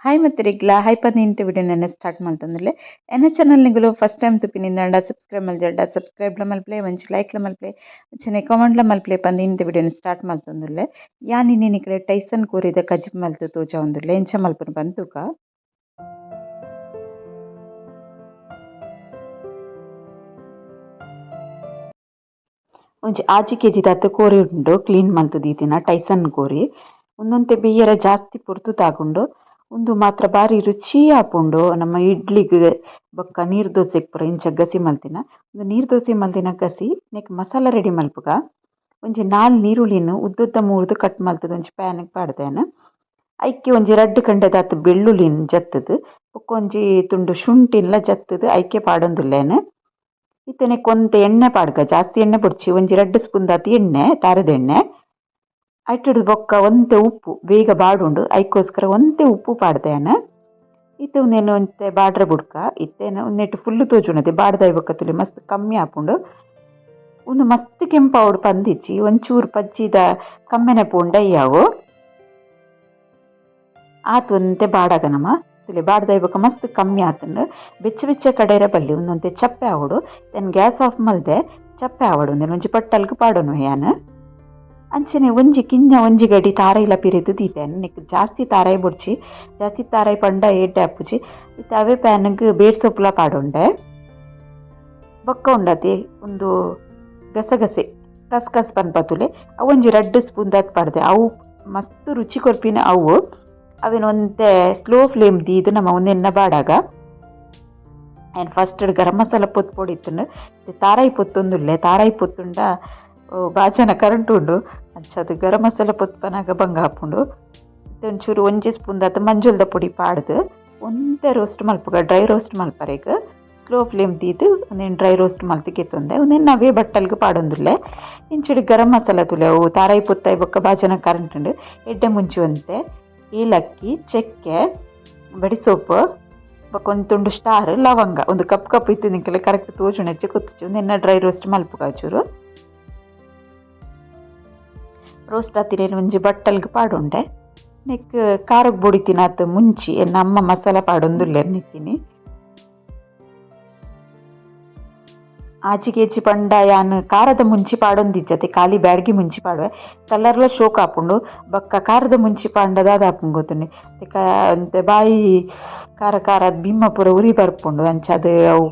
Hi ಮತ್ತೆ ರೆಗ್ಲಾ ಹೈಪರ್ ನಿಂತ ವಿಡಿಯೋ ನನ್ನ ಸ್ಟಾರ್ಟ್ ಮಾಡ್ತಂದ್ರೆ ಎನ್ನ ಚಾನಲ್ ನಿಗಳು ಫಸ್ಟ್ ಟೈಮ್ ತುಪ್ಪಿನಿಂದ ಸಬ್ಸ್ಕ್ರೈಬ್ ಮಲ್ಜಡ್ಡ ಸಬ್ಸ್ಕ್ರೈಬ್ ಮಲ್ಪ್ಲೆ ಒಂಚಿ ಲೈಕ್ ಮಲ್ಪ್ಲೆ ಒಂಚನೆ ಕಮೆಂಟ್ ಮಲ್ಪ್ಲೆ ಪಂದು ಇಂತ ವಿಡಿಯೋನ ಸ್ಟಾರ್ಟ್ ಮಾಡ್ತಂದ್ರೆ ಯಾನ್ ಇನ್ನೇನಿಕಲೆ ಟೈಸನ್ ಕೋರಿದ ಕಜಿಪ್ ಮಲ್ತು ತೋಜ ಒಂದುರ್ಲೆ ಎಂಚ ಮಲ್ಪನ ಬಂತುಕ ಒಂಜಿ ಆಜಿ ಕೆಜಿ ದತ್ತು ಕೋರಿ ಉಂಡು ಕ್ಲೀನ್ ಮಲ್ತು ದೀತಿನ ಟೈಸನ್ ಕೋರಿ ಒಂದೊಂತೆ ಬೇಯರ ಜಾಸ್ತಿ ಪೊರ್ತು ತಾಗುಂಡು ಒಂದು ಮಾತ್ರ ಬಾರಿ ರುಚಿ ಆಪುಂಡು ನಮ್ಮ ಇಡ್ಲಿಗ್ ಬೊಕ್ಕ ನೀರು ದೋಸೆಗ್ ಪೂರ ಇಂಚ ಗಸಿ ಮಲ್ತಿನ ಒಂದು ನೀರು ದೋಸೆ ಮಲ್ತಿನ ಗಸಿ ನೆಕ್ ಮಸಾಲ ರೆಡಿ ಮಲ್ಪುಗ ಒಂಜಿ 4 ನೀರುಳ್ಳಿನ ಉದ್ದುದ್ದ ಮೂರ್ದು ಕಟ್ ಮಲ್ತದ ಒಂಜಿ ಪ್ಯಾನ್ಗ್ ಪಾಡ್ದೇನ ಐಕೆ ಒಂಜಿ ರಡ್ಡ್ ಕಂಡೆದಾತು ಬೆಳ್ಳುಳ್ಳಿನ ಜತ್ತದು ಬೊಕ್ಕ ಒಂಜಿ ತುಂಡು ಶುಂಠಿನ್ಲ ಜತ್ತದು ಐಕೆ ಪಾಡೊಂದುಲ್ಲೇನ ಇತ್ತನೆ ಕೊಂತೆ ಎಣ್ಣೆ ಪಾಡ್ಗ ಜಾಸ್ತಿ ಎಣ್ಣೆ ಬುಡ್ಚಿ ಒಂಜಿ 2 ಸ್ಪೂನ್ ದಾತು ಎಣ್ಣೆ ತಾರದ ಎಣ್ಣೆ ಐಟುಡು ಬೊಕ್ಕ ಒಂತೆ ಉಪ್ಪು ಬೇಗ ಬಾಡುಂಡು ಐಕೋಸ್ಕರ ಒಂತೆ ಉಪ್ಪು ಪಾಡ್ದೇನ ಇತ್ತೆ ಉಂದೆನ ಒಂತೆ ಬಾಡ್ರೆ ಬುಡ್ಕ ಇತ್ತೇನ ಉನ್ನೆಟ್ಟು ಫುಲ್ಲು ತೋಜುಂಡತೆ ಬಾಡ್ದಾಯ್ ಬೊಕ್ಕ ತುಲೆ ಮಸ್ತ್ ಕಮ್ಮಿ ಆಪುಂಡು ಒಂದು ಮಸ್ತ್ ಕೆಂಪಾವಡು ಪಂದಿಚ್ಚಿ ಒಂಚೂರು ಪಜ್ಜಿದ ಕಮ್ಮೆನೆ ಪೋಂಡಯ್ಯಾವು ಆತು ಒಂತೆ ಬಾಡಗನಮ ತುಲೆ ಬಾಡ್ದಾಯ್ ಬೊಕ್ಕ ಮಸ್ತ್ ಕಮ್ಮಿ ಆತುಂಡು ಬೆಚ್ಚ ಬೆಚ್ಚ ಕಡೆರ ಬಲ್ಲಿ ಒಂದೊಂತೆ ಚಪ್ಪೆ ಆವಡು ದೆನ್ ಗ್ಯಾಸ್ ಆಫ್ ಮಲ್ದೆ ಚಪ್ಪೆ ಆವಡು ಒಂದೇನು ಒಂಜಿ ಪಟ್ಟಲ್ಗ್ ಪಾಡೋನು ಯಾನ್ ಅಂಚನೆ ಒಂಜಿ ಕಿಂಜ ಒಂಜಿ ಗಡಿ ತಾರೈಲ ಪಿರಿದು ದೀತೇನೆ ನೆಕ್ ಜಾಸ್ತಿ ತಾರಾಯಿ ಬುಡ್ಚಿ ಜಾಸ್ತಿ ತಾರಾಯಿ ಪಂಡ ಏಡ್ಡೆ ಆಪುಜಿ ಇತ್ತೆ ಅವೇ ಪ್ಯಾನ್ಗ್ ಬೇಡ್ ಸೊಪ್ಪುಲ ಪಾಡೊಂಡೆ ಬೊಕ್ಕ ಉಂಡತಿ ಒಂದು ಗಸಗಸೆ ಕಸ್ ಪನ್ಪತುಲೆ ಅವು ಒಂಜಿ 2 ಸ್ಪೂನ್ ದಾತ್ ಪಾಡ್ದೆ ಅವು ಮಸ್ತ್ ರುಚಿ ಕೊರ್ಪಿನ ಅವು ಅವೇನು ಒಂತೆ ಸ್ಲೋ ಫ್ಲೇಮ್ ದೀದು ನಮ್ಮ ಒಂದೆನ್ನ ಬಾಡಾಗ ಆ್ಯಂಡ್ ಫಸ್ಟ್ ಗರಂ ಮಸಾಲ ಪೊತ್ತು ಪೊಡಿತ್ತುಂಡು ತಾರಾಯಿ ಪೊತ್ತೊಂದುಲ್ಲೆ ತಾರಾಯಿ ಪೊತ್ತುಂಡ ಬಾಜನ ಕರೆಂಟ್ ಉಂಡು ಅಂಚದು ಗರಂ ಮಸಾಲ ಪೊತ್ತು ಪನಾಗ ಬಂಗ ಹಾಪುಂಡು ಒಂಚೂರು ಒಂಜಿ ಸ್ಪೂನ್ ದಾತು ಮಂಜುಲ್ದ ಪೊಡಿ ಪಾಡ್ದು ಒಂದೇ ರೋಸ್ಟ್ ಮಲ್ಪುಗ ಡ್ರೈ ರೋಸ್ಟ್ ಮಲ್ಪರೆಗ್ ಸ್ಲೋ ಫ್ಲೇಮ್ ದೀದು ಒಂದೇನು ಡ್ರೈ ರೋಸ್ಟ್ ಮಲ್ತಿಗೆತ್ತೊಂದೆ ಒಂದೇನು ನವೇ ಬಟ್ಟಲ್ಗೆ ಪಾಡೊಂದುಲ್ಲೆ ಇಂಚುಡು ಗರಂ ಮಸಾಲ ತುಲೆ ಅವು ತಾರಾಯಿ ಪೊತ್ತಾಯಿ ಬೊಕ್ಕ ಬಾಜನ ಕರೆಂಟ್ ಉಂಡು ಎಡ್ಡೆ ಮುಂಚುವಂತೆ ಏಲಕ್ಕಿ ಚಕ್ಕೆ ಬಡಿಸೊಪ್ಪು ಬೊಕ್ಕ ಒಂದು ತುಂಡು ಸ್ಟಾರ್ ಲವಂಗ ಒಂದು ಕಪ್ ಇತ್ತು ನಿಂಕೆಲ್ಲ ಕರೆಕ್ಟ್ ತೋಜುಂಡು ಹೆಚ್ಚು ಕುಚ್ಚು ಒಂದೆನ್ನ ಡ್ರೈ ರೋಸ್ಟ್ ಮಲ್ಪುಗ ಚೂರು ರೋಸ್ಟ್ ಆತಿರೇನು ಒಂಜಿ ಬಟ್ಟಲ್ಗೆ ಪಾಡೊಂಡೆ ನೆಕ್ ಖಾರಕ್ಕೆ ಬೊಡಿತಿನ ಆತು ಮುಂಚಿ ಎನ್ನ ಅಮ್ಮ ಮಸಾಲ ಪಾಡೊಂದುಲ್ಲೆ ನಿಕ್ಕಿನಿ ಆಚಿಗೇಚಿ ಪಂಡ ಯಾನ್ ಖಾರದ ಮುಂಚಿ ಪಾಡೊಂದಿಜ್ಜತೆ ಖಾಲಿ ಬ್ಯಾಡ್ಗಿ ಮುಂಚಿ ಪಾಡುವೆ ಕಲ್ಲರ್ಲ ಶೋಕ್ ಆಪುಂಡು ಬೊಕ್ಕ ಖಾರದ ಮುಂಚಿ ಪಾಂಡದಾದ ಆಪುಂಡು ಗೊತ್ತುಂಡು ಅಂತೆ ಬಾಯಿ ಖಾರದ ಬಿಮ್ಮ ಪೂರ ಉರಿ ಬರ್ಪುಂಡು ಅಂಚದು ಅವು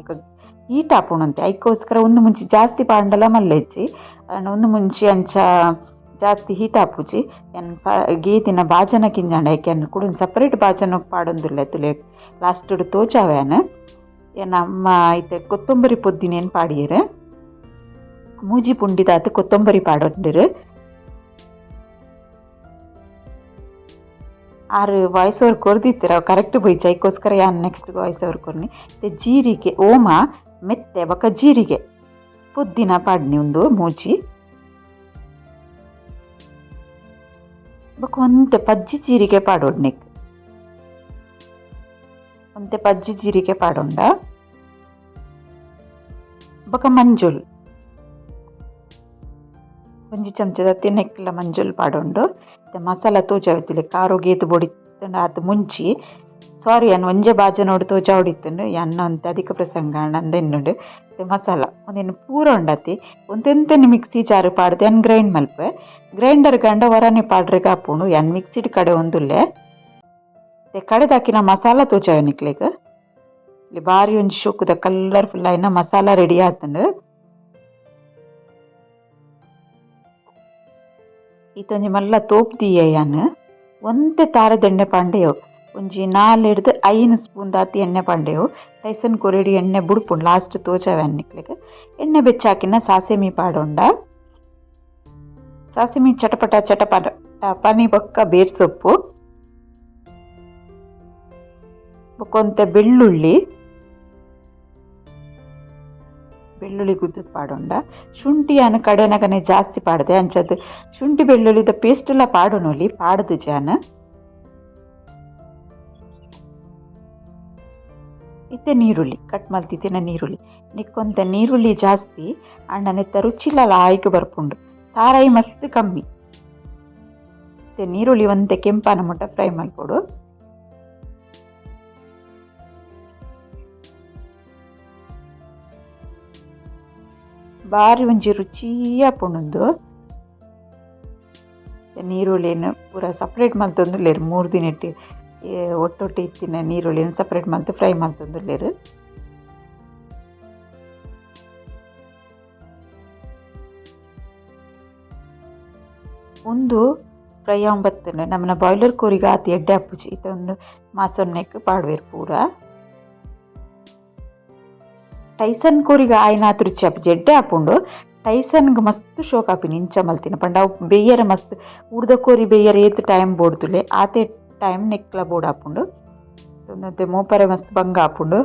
ಹೀಟ್ ಆಪುಂಡು ಅಂತೆ ಐಕೋಸ್ಕರ ಒಂದು ಮುಂಚಿ ಜಾಸ್ತಿ ಪಾಂಡಲ ಮಲ್ಲೆಜ್ಜಿ ಒಂದು ಮುಂಚಿ ಅಂಚ ಜಾಸ್ತಿ ಹೀಟ್ ಆಪುಜಿ ಎನ್ ಗೇತಿನ ಬಾಜನ ಕಿಂಜಾಂಡ ಐಕೆ ಅನ್ನು ಕೂಡ ಸಪ್ರೇಟ್ ಬಾಜನ ಪಾಡೊಂದುಲ್ಲೆ ತುಲೆ ಲಾಸ್ಟ್ ತೋಚಾವ್ಯಾನ ಎನ್ನ ಅಮ್ಮ ಐತೆ ಕೊತ್ತಂಬರಿ ಪೊದ್ದಿನೇನು ಪಾಡಿಯರು ಮೂಜಿ ಪುಂಡಿದಾತು ಕೊತ್ತಂಬರಿ ಪಾಡೊಂಡಿರು ಆರು ವಾಯ್ಸ್ ಓವರ್ ಕೊರ್ದಿತ್ತೀರ ಕರೆಕ್ಟ್ ಬೈಚ್ ಐಕೋಸ್ಕರ ಯಾನ್ ನೆಕ್ಸ್ಟ್ ವಾಯ್ಸ್ ಓವರ್ ಕೊರ್ನಿ ಜೀರಿಗೆ ಓಮ ಮೆತ್ತೆ ಬೊಕ್ಕ ಜೀರಿಗೆ ಪುದ್ದಿನ ಪಾಡ್ನಿ ಒಂದು ಮೂಜಿ ಬೊಕ್ಕ ಒಂತೆ ಪಜ್ಜಿ ಜೀರಿಗೆ ಪಾಡೋಡ್ ನೆಕ್ ಒಂತೆ ಪಜ್ಜಿ ಜೀರಿಗೆ ಪಾಡೊಂಡ ಬೊಕ್ಕ ಮಂಜುಲ್ ಒಂಜಿ ಚಮಚದ ನೆಕ್ಲ ಮಂಜುಲ್ ಪಾಡೊಂಡು ಮಸಾಲ ತೋಜಾವತ್ತಿಲೆ ಕಾರು ಗೇತು ಬೊಡಿತ್ತಂಡು ಆತು ಮುಂಚಿ ಸಾರಿ ಅನ್ ಒಂಜೆ ಬಾಜನೋಡು ತೋಜಾ ಹೊಡಿತ್ತಂಡು ಅನ್ನ ಒಂತೆ ಅಧಿಕ ಪ್ರಸಂಗ ನಂದೆನ್ನುಡು ಮಸಾಲ ಒಂದೇನು ಪೂರ ಉಂಡತಿ ಒಂತೆಂತೆನು ಮಿಕ್ಸಿ ಜಾರು ಪಾಡ್ದೆ ಅನ್ ಗ್ರೈಂಡ್ ಮಲ್ಪೆ ಗ್ರೈಂಡರ್ ಗಂಡ ಹೊರನೆ ಪಾಡ್ರೆಗ ಆಪುಂಡು ಅನ್ ಮಿಕ್ಸಿಡ್ ಕಡೆ ಒಂದುಲ್ಲೆ ಕಡೆದಾಕಿನ ಮಸಾಲ ತೋಜಾವೆ ನಿಕ್ಲೆಗ್ ಇಲ್ಲಿ ಬಾರಿ ಒಂಜಿ ಶೋಕುದ ಕಲರ್ಫುಲ್ ಆಯ್ನ ಮಸಾಲ ರೆಡಿ ಆತುಂಡು ಈತೊಂಜಿ ಮಲ್ಲ ತೋಪ್ ದಿಯನ್ ಒಂತೆ ತಾರದ ಎಣ್ಣೆ ಪಾಂಡೆಯೋ ಒಂಜಿ 4-5 ಸ್ಪೂನ್ ದಾತಿ ಎಣ್ಣೆ ಪಾಂಡೆಯೋ ಟೈಸನ್ ಕೊರೆಡಿ ಎಣ್ಣೆ ಬುಡ್ಪುಂಡು ಲಾಸ್ಟ್ ತೋಜಾವೆ ನಿಕ್ಲೆಗ್ ಎಣ್ಣೆ ಬೆಚ್ಚಾಕಿನ ಸಾಸೆಮಿ ಪಾಡೊಂಡ ಸಾಸೆಮಿ ಚಟಪಟ ಪನಿ ಬೊಕ್ಕ ಬೇರ್ ಸೊಪ್ಪು ಬೊಕ್ಕೊಂತೆ ಬೆಳ್ಳುಳ್ಳಿ ಗುದ್ದು ಪಾಡೊಂಡ ಶುಂಠಿ ಅನ್ನ ಕಡೆನಗನೆ ಜಾಸ್ತಿ ಪಾಡ್ದೆ ಅಂಚದು ಶುಂಠಿ ಬೆಳ್ಳುಳ್ಳಿದ ಪೇಸ್ಟ್ ಎಲ್ಲ ಪಾಡೊನೊಲಿ ಪಾಡ್ದು ಜಾನ ಇತ್ತೆ ನೀರುಳ್ಳಿ ಕಟ್ ಮಲ್ತಿತ್ತಿನ ನೀರುಳ್ಳಿ ನಿಕ್ಕೊಂತೆ ನೀರುಳ್ಳಿ ಜಾಸ್ತಿ ಅಣ್ಣನೆತ್ತ ರುಚಿಲ ಲಾಯ್ಕ್ ಬರ್ಪುಂಡು ತಾರಾಯಿ ಮಸ್ತ್ ಕಮ್ಮಿ ನೀರುಳ್ಳಿ ಒಂತೆ ಕೆಂಪನ ಮುಟ್ಟ ಫ್ರೈ ಮಲ್ಪೊಡು ಬಾರಿ ಒಂಜಿ ರುಚಿ ಆಪುಂಡು. ನೀರುಳ್ಳಿನ ಪೂರ ಸಪ್ರೇಟ್ ಮಲ್ತೊಂದುಲ್ಲೇರು 3 ದಿನ ಇಟ್ಟು ಒಟ್ಟೊಟ್ಟೆ ಇತ್ತಿನ ನೀರುಳ್ಳಿನ ಸಪ್ರೇಟ್ ಮಲ್ತು ಫ್ರೈ ಮಲ್ತೊಂದುಲ್ಲೇರು. ಒಂದು ಫ್ರೈ ಆಂಬತ್ತನ್ನು ನಮ್ಮನ್ನ ಬಾಯ್ಲರ್ ಕೋರಿಗೆ ಆತಿ ಎಡ್ಡೆ ಅಪ್ಪುಜಿ ಇದೊಂದು ಮಾಸೊನ್ನೆಕ್ ಪಾಡ್ವೇರು ಪೂರ. ಟೈಸನ್ ಕೋರಿಗೆ ಆಯ್ನಾತ್ ರುಚಿ ಆಪುಜಿ ಎಡ್ಡೆ ಆಪುಂಡು. ಟೈಸನ್ಗೆ ಮಸ್ತ್ ಶೋಕ್ ಆಪಿನಿ ಇಂಚ ಮಲ್ತಿನ ಪಂಡ ಅವು ಬೇಯರೆ ಮಸ್ತ್ ಉಡ್ದ ಕೋರಿ ಬೇಯರೆ ಏತ್ ಟೈಮ್ ಬೋಡ್ದುಲೆ ಆತೆ ಟೈಮ್ ನೆಕ್ಲ ಬೋಡ್ ಆಪುಂಡು. ಒಂದಂತೆ ಮೋಪರೆ ಮಸ್ತ್ ಬಂಗ ಆಪುಂಡು.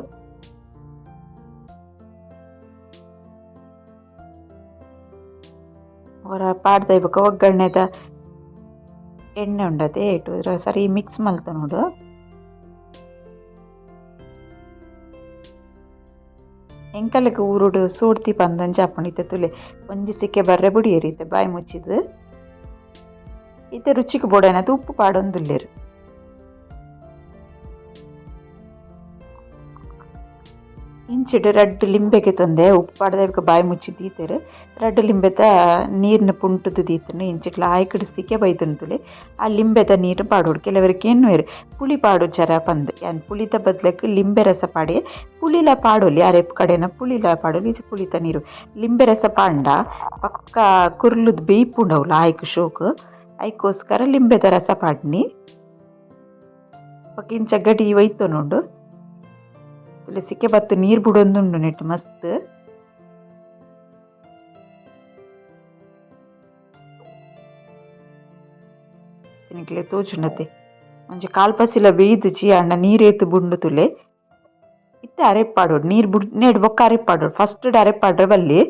ಅವರ ಪಾಡ್ದ ಇವಾಗ ಒಗ್ಗರಣೆದ ಎಣ್ಣೆ ಉಂಡದೆ ಏಟು ಸರಿ ಮಿಕ್ಸ್ ಮಲ್ತ ನೋಡು. ಎಂಕಲಕ್ಕೆ ಊರುಡು ಸೋಡ್ತಿ ಪಂದಂಜ ಆಪುಂಡು ತುಲೆ ಒಂಜಿ ಸಿಕ್ಕೆ ಬರ್ರೆ ಬುಡಿಯೇರಿತೆ ಬಾಯಿ ಮುಚ್ಚಿದು ಇತ್ತೆ ರುಚಿಗೆ ಬೋಡೇನದು ಉಪ್ಪು ಪಾಡೊಂದುಲ್ಲೇರು. ಇಂಚಿಡು ರಡ್ಡ್ ಲಿಂಬೆಗೆ ತೊಂದೆ ಉಪ್ಪು ಪಾಡ್ದ ಬಾಯಿ ಮುಚ್ಚಿ ದೀತೆರು ರಡ್ಡ್ ಲಿಂಬೆದ ನೀರ್ನ ಪುಂಟುದು ದೀತನು ಇಂಚಿಟ್ಲ ಆಯ್ಕಡು ಸಿಕ್ಕೆ ಬೈತುಂತುಲೆ ಆ ಲಿಂಬೆದ ನೀರು ಪಾಡೋಡು. ಕೆಲವರಿಗೆ ಏನುವೇರು ಪುಳಿ ಪಾಡು ಜರ ಪಂದ್ ಯಾನ್ ಪುಳಿದ ಬದ್ಲಕ್ಕೆ ಲಿಂಬೆ ರಸ ಪಾಡಿ ಪುಳಿಲ ಪಾಡೋಲಿ ಅರೆಪ್ ಕಡೆನ ಪುಳಿಲ ಪಾಡೋಲಿ ಇದು ಪುಳಿತ ನೀರು ಲಿಂಬೆ ರಸ ಪಾಂಡ ಪಕ್ಕ ಕುರ್ಲುದ್ ಬೇಯ್ಪುಂಡವುಲ ಆಯ್ಕೆ ಶೋಕು ಐಕೋಸ್ಕರ ಲಿಂಬೆದ ರಸ ಪಾಡ್ನಿ ಪಕ್ಕ ಇಂಚ ಗಡಿ ಒಯ್ತು ನೋಡು. ಸಿಕ್ಕೆ ಬತ್ತು ನೀರು ಬಿಡೊಂದುಂಡು ನೆಟ್ಟು ಮಸ್ತ್. ತಿನ್ನಕ್ಲೆ ತೋಜುಂಡತೆ ಒಂಜಿ ಕಾಲ್ಪಸಿಲ ಬೇಯ್ದುಚಿ ಅಂಡ ನೀರೇತು ಬುಂಡು ತುಲೆ ಇತ್ತೆ ಅರೆಪ್ಪಾಡೋಡು ನೀರು ಬುಡ್ನೇಡು ಬೊಕ್ಕ ಅರೆಪ್ಪಾಡೋಡು ಫಸ್ಟ್ ಅರೆಪ್ಪಾಡ್ರೆ ಬಲ್ಲಿ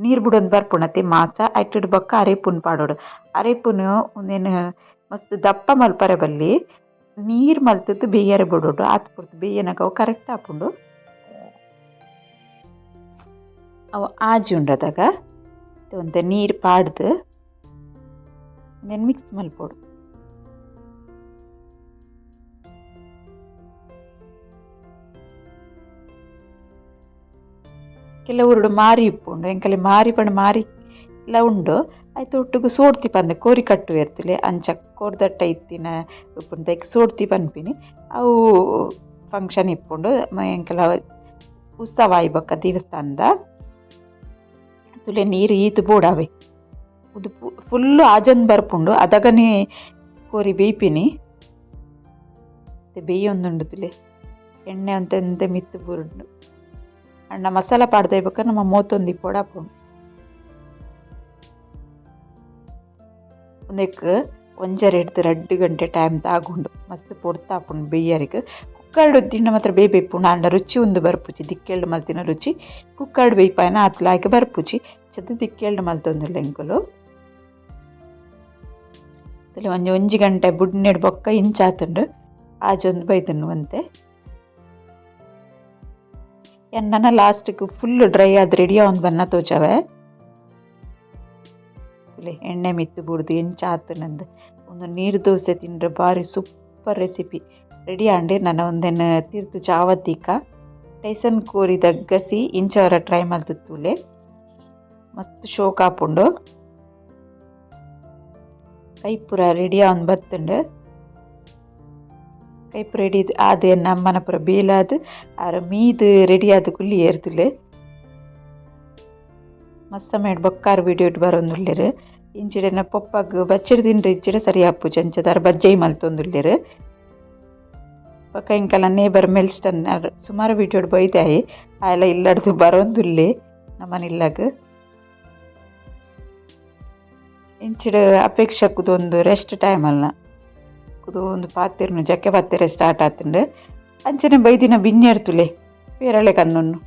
ನೀರು ಬಿಡೊಂದು ಬರ್ಪುಣತೆ ಮಾಸ ಐಟಡ್ ಬೊಕ್ಕ ಅರೆಪುನ್ ಪಾಡೋಡು. ಅರೆಪುನು ಒಂದೇನು ಮಸ್ತ್ ದಪ್ಪ ಮಲ್ಪರೆ ಬಲ್ಲಿ ನೀರು ಮಲ್ತದ್ದು ಬೇಯರೆ ಬಿಡೋಡು ಆತು ಪುರ್ತು ಬೇಯನಕ ಅವು ಕರೆಕ್ಟ್ ಆಪುಂಡು. ಅವು ಆಜಿ ಉಂಡದಾಗ ಒಂತೆ ನೀರು ಪಾಡ್ದು ನೆನ್ ಮಿಕ್ಸ್ ಮಲ್ಪೋಡು. ಕೆಲವುರುಡು ಮಾರಿ ಇಪ್ಪುಂಡು ಎಂಕಲೆ ಮಾರಿ ಪಂಡ ಮಾರಿ ಎಲ್ಲ ಉಂಡು ಆಯ್ತು ಒಟ್ಟಿಗೆ ಸೋಡ್ತಿ ಪಂದೆ ಕೋರಿ ಕಟ್ಟು ಇರ್ತಲೆ ಅಂಚ ಕೋರ್ದಟ್ಟ ಇತ್ತಿನ ಉಪ್ಪುಂಡು ಸೋಡ್ತಿ ಪನ್ಪಿನಿ ಅವು ಫಂಕ್ಷನ್ ಇಪ್ಪುಂಡು ಎಂಕಲ ಉತ್ಸವ ಆಯ್ಬಕ್ಕ ದೇವಸ್ಥಾನದ ತುಲೆ ನೀರು ಈತು ಬೋಡಾವೆ ಇದು ಫುಲ್ಲು ಆಜಂದ್ ಬರ್ಪುಂಡು ಅದಗನೇ ಕೋರಿ ಬೇಯ್ಪಿನಿ ಬೇಯೊಂದುಂಡು ತುಲೆ ಎಣ್ಣೆ ಅಂತ ಮಿತ್ತು ಬುರುಂಡು ಅಣ್ಣ ಮಸಾಲ ಪಾಡ್ದ ಇವಾಗ ನಮ್ಮ 31 ಪೋಡ ಆಪುಂಡು. ಒಂದಕ್ಕೆ ಒಂಜರೆ ಹಿಡ್ದು 2 ಗಂಟೆ ಟೈಮ್ ತಾಗುಂಡು ಮಸ್ತ್ ಪೊಡ್ತಾಪುಂಡು ಬೇಯರಿಗೆ ಕುಕ್ಕರ್ಡು ತಿಂಡ ಮಾತ್ರ ಬೇಯ್ಪುಂಡು ಅಂಡ ರುಚಿ ಒಂದು ಬರ್ಪುಜಿ ದಿಕ್ಕೆಲ್ಡು ಮಲ್ತಿನ ರುಚಿ ಕುಕ್ಕರ್ಡು ಬೇಯ್ಪಾಯನ ಅತ್ಲಾಯ್ಕೆ ಬರ್ಪುಜಿ ಚದ ದಿಕ್ಕೆಲ್ಡು ಮಲ್ತೊಂದುಲ್ಲ ಎಂಕುಲು ತಲೆ ಒಂಜಿ ಗಂಟೆ ಬುಡ್ನೆಡು ಬೊಕ್ಕ ಇಂಚಾತುಂಡು ಆಜೊಂದು ಬೈತುಂಡು ಅಂತೆ ಎನ್ನನ ಲಾಸ್ಟ್ಗೆ ಫುಲ್ ಡ್ರೈ ಆದ್ ರೆಡಿ ಒಂದು ಬನ್ನ ತೋಚವೆ ತುಲೆ ಎಣ್ಣೆ ಮಿತ್ತು ಬುಡ್ದು ಇಂಚಾತುನಂದು ಒಂದು ನೀರು ದೋಸೆ ತಿಂಡ್ರೆ ಭಾರಿ ಸೂಪರ್ ರೆಸಿಪಿ ರೆಡಿ ಆಂಡೆ ನನ್ನ ಒಂದೇನು ತೀರ್ತು ಚಾವತ್ತಿಕ ಟೈಸನ್ ಕೋರಿ ದಗ್ಗಸಿ ಇಂಚವರ ಟ್ರೈ ಮಲ್ತುತ್ತೂಲೆ ಮಸ್ತ್ ಶೋಕ್ ಆಪುಂಡು ಕೈಪುರ ರೆಡಿ ಒಂದು ಬತ್ತುಂಡು ಕೈಪು ರೆಡಿ ಆದ ನಮ್ಮನ ಪುರ ಬೇಲಾದ ಆರ ಮೀದು ರೆಡಿ ಆದ ಕುಲ್ಲಿ ಏರ್ತುಲೆ ಮಸ್ತ ಮೇಡ್ ಬೊಕ್ಕಾರು ವಿಡಿಯೋ ಇಟ್ಟು ಬರೋಂದುಲ್ಲೇರು ಇಂಚಿಡೆನ ಪೊಪ್ಪಗ್ ಬಚ್ಚಡಿ ತಿಂಡ್ರೆ ಇಚ್ಚಿಡೆ ಸರಿ ಆಪು ಚಂಚದಾರ ಬಜ್ಜೈ ಮಲ್ತೊಂದುಲ್ಲೇರು ಪಕ್ಕ ಇಂಕಲ ನೇಬರ್ ಮೆಲ್ಸ್ಟನ್ ಸುಮಾರು ವಿಡಿಯೋ ಬೈದಾಯಿ ಆಯೆಲ್ಲ ಇಲ್ಲಡ್ದು ಬರೋಂದುಲ್ಲೆ ನಮ್ಮನಿಲ್ಲಾಗ ಇಂಚಿಡೆ ಅಪೇಕ್ಷಕ್ಕದೊಂದು ರೆಸ್ಟ್ ಟೈಮ್ ಅಲ್ಲ ಒಂದು ಪಾತಿರ್ನು ಜಕ್ಕೆ ಪಾತಿರೆ ಸ್ಟಾರ್ಟ್ ಆತುಂಡು ಅಂಚನೆ ಬೈದಿನ ಬಿನ್ನೆಡ್ತುಲೆ ಪೇರಳೆ ಕಣ್ಣನ್ನು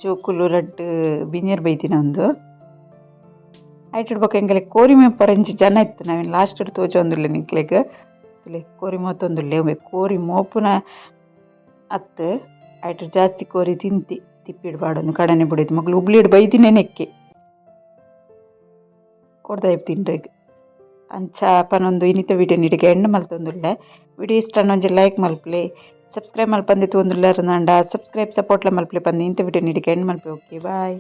ಜೋಕುಲು ರಡ್ಡು ಬಿನ್ಯರ್ ಬೈದಿನ ಒಂದು ಐಟಡ್ ಬೊಕ್ಕ ಎಂಕಲೆ ಕೋರಿ ಮೇಪರಂಜಿ ಜನ ಇತ್ತು ನಾವೇನು ಲಾಸ್ಟ್ ತೋಜೊಂದುಲ್ಲೆ ನಿಕ್ಲೆಗ್ ತುಲೆ ಕೋರಿ ಮೋತೊಂದುಲ್ಲೆ ಕೋರಿ ಮೋಪುನ ಅತ್ತು ಐಟಡ್ ಜಾಸ್ತಿ ಕೋರಿ ತಿಂತಿ ತಿಪ್ಪಿಡ್ಬಾಡೊಂದು ಕಡನೆ ಬಿಡಿದ್ದು ಮಗಳು ಹುಬ್ಳಿಡ್ ಬೈದಿನೇ ನೆಕ್ಕೆ ಕೊಡ್ದ ತಿಂಡ್ರೆಗ್ ಅಂಚ ಪನೊಂದು ಇನಿತ ವಿಡಿಯೋ ನಿಡಿಗೆ ಎಂಡ್ ಮಲ್ತೊಂದುಲ್ಲೆ. ವಿಡಿಯೋ ಇಷ್ಟ ಒಂಜಿ ಲೈಕ್ ಮಲ್ಪುಲೆ, ಸಬ್ಸ್ಕ್ರೈಬ್ ಮಲ್ಪಂದೆ ತೂಂದುಲ್ಲೆರ್ ನಂಡ ಸಬ್ಸ್ಕ್ರೈಬ್ ಸಪೋರ್ಟ್ಲ ಮಲ್ಪಲೆ ಪಂದ್ ಇಂತ ವಿಡಿಯೋ ನಿಡಿಗೆ ಎಂಡ್ ಮಲ್ಪೆ. ಓಕೆ ಬಾಯ್.